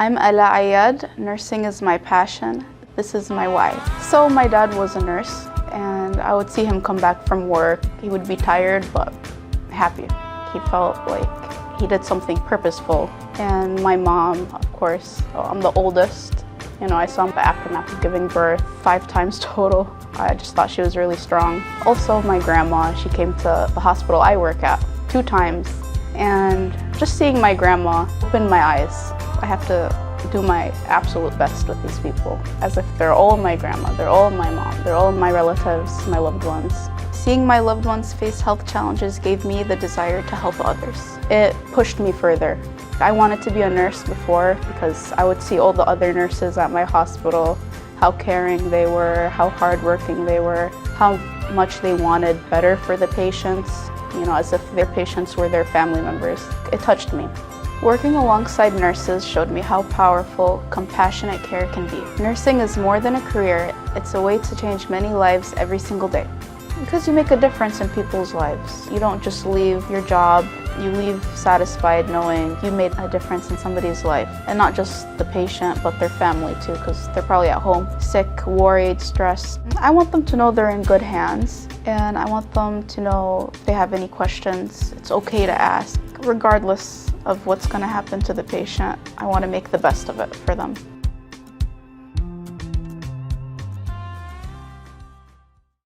I'm Aala Ayyad. Nursing is my passion. This is my wife. So my dad was a nurse, and I would see him come back from work. He would be tired but happy. He felt like he did something purposeful. And my mom, of course, I'm the oldest. I saw the aftermath of giving birth 5 times total. I just thought she was really strong. Also, my grandma, she came to the hospital I work at 2 times. And just seeing my grandma opened my eyes. I have to do my absolute best with these people, as if they're all my grandma, they're all my mom, they're all my relatives, my loved ones. Seeing my loved ones face health challenges gave me the desire to help others. It pushed me further. I wanted to be a nurse before because I would see all the other nurses at my hospital, how caring they were, how hardworking they were, how much they wanted better for the patients, as if their patients were their family members. It touched me. Working alongside nurses showed me how powerful compassionate care can be. Nursing is more than a career, it's a way to change many lives every single day. Because you make a difference in people's lives. You don't just leave your job, you leave satisfied knowing you made a difference in somebody's life. And not just the patient, but their family too, because they're probably at home, sick, worried, stressed. I want them to know they're in good hands, and I want them to know if they have any questions, it's okay to ask. Regardless of what's going to happen to the patient, I want to make the best of it for them.